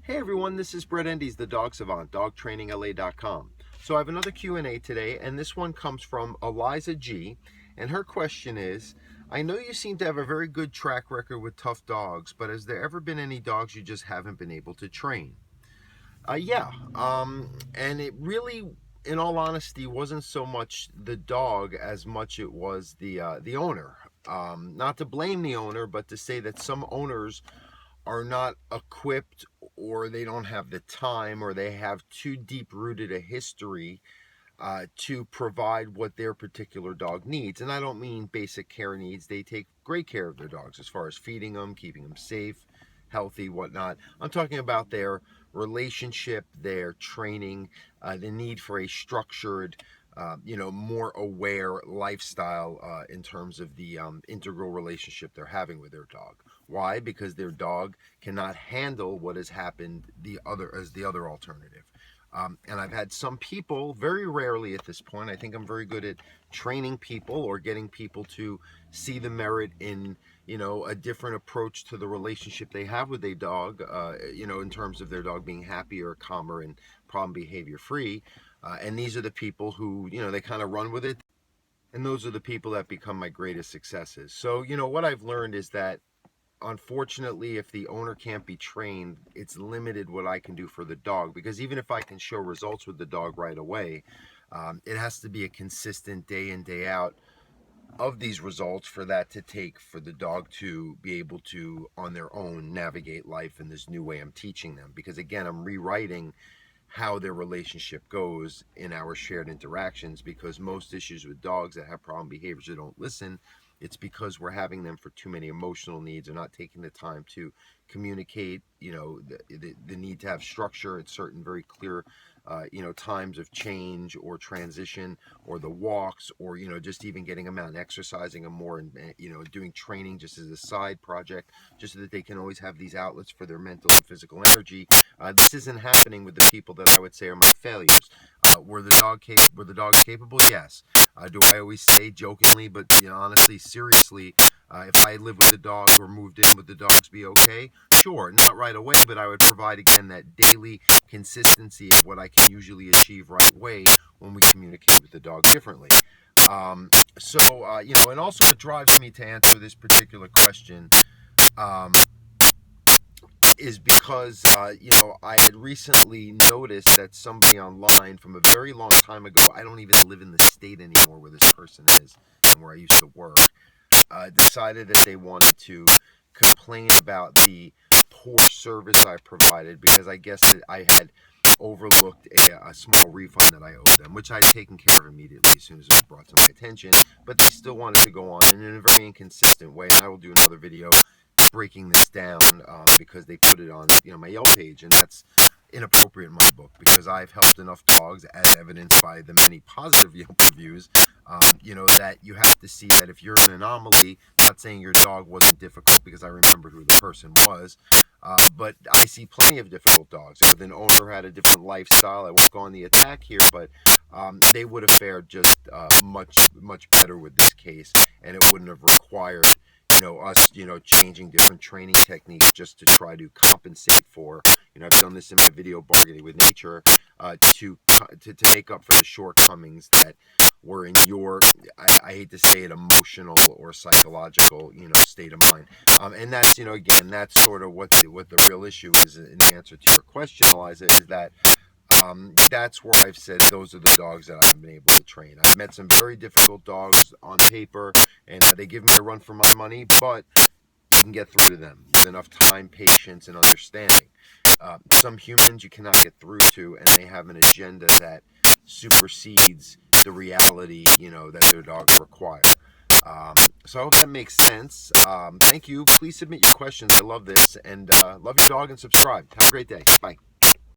Hey everyone, this is Brett Endies, the Dog Savant, dogtrainingla.com. So I have another Q&A today, and this one comes from Eliza G. And her question is, I know you seem to have a very good track record with tough dogs, but has there ever been any dogs you just haven't been able to train? Yeah, and it really, in all honesty, wasn't so much the dog as much it was the owner. Not to blame the owner, but to say that some owners are not equipped, or they don't have the time, or they have too deep rooted a history to provide what their particular dog needs. And I don't mean basic care needs. They take great care of their dogs as far as feeding them, keeping them safe, healthy, whatnot. I'm talking about their relationship, their training, the need for a structured, more aware lifestyle in terms of the integral relationship they're having with their dog. Why? Because their dog cannot handle what has happened the other alternative. And I've had some people, very rarely at this point, I think I'm very good at training people or getting people to see the merit in, a different approach to the relationship they have with a dog, in terms of their dog being happier, calmer, and problem behavior free. And these are the people who, they kind of run with it. And those are the people that become my greatest successes. So, what I've learned is that unfortunately, if the owner can't be trained, it's limited what I can do for the dog, because even if I can show results with the dog right away, it has to be a consistent day in, day out of these results for that to take for the dog to be able to, on their own, navigate life in this new way I'm teaching them. Because again, I'm rewriting how their relationship goes in our shared interactions, because most issues with dogs that have problem behaviors that don't listen, it's because we're having them for too many emotional needs, or not taking the time to communicate, the need to have structure at certain very clear, times of change or transition, or the walks, or, just even getting them out and exercising them more, and, doing training just as a side project, just so that they can always have these outlets for their mental and physical energy. This isn't happening with the people that I would say are my failures. Were the dogs capable? Yes. Do I always say jokingly, but honestly, seriously, if I lived with the dog or moved in, would the dogs be okay? Sure, not right away, but I would provide, again, that daily consistency of what I can usually achieve right away when we communicate with the dog differently. And also what drives me to answer this particular question is because, I had recently noticed that somebody online from a very long time ago, I don't even live in the state anymore where this person is and where I used to work, decided that they wanted to complain about the poor service I provided, because I guess that I had overlooked a small refund that I owed them, which I'd taken care of immediately as soon as it was brought to my attention. But they still wanted to go on in a very inconsistent way, and I will do another video breaking this down, because they put it on my Yelp page, and that's inappropriate in my book, because I've helped enough dogs, as evidenced by the many positive Yelp reviews, that you have to see that if you're an anomaly, not saying your dog wasn't difficult, because I remember who the person was, but I see plenty of difficult dogs. If an owner had a different lifestyle, I won't go on the attack here, but they would have fared just much better with this case, and it wouldn't have required us, changing different training techniques just to try to compensate for, I've done this in my video Bargaining with Nature, to make up for the shortcomings that were in your, I hate to say it, emotional or psychological, state of mind. And that's, again, that's sort of what the real issue is in answer to your question, Eliza, is that that's where I've said those are the dogs that I haven't been able to train. I've met some very difficult dogs on paper, and they give me a run for my money, but you can get through to them with enough time, patience, and understanding. Some humans you cannot get through to, and they have an agenda that supersedes the reality, that their dogs require. So I hope that makes sense. Thank you. Please submit your questions. I love this, and love your dog, and subscribe. Have a great day. Bye.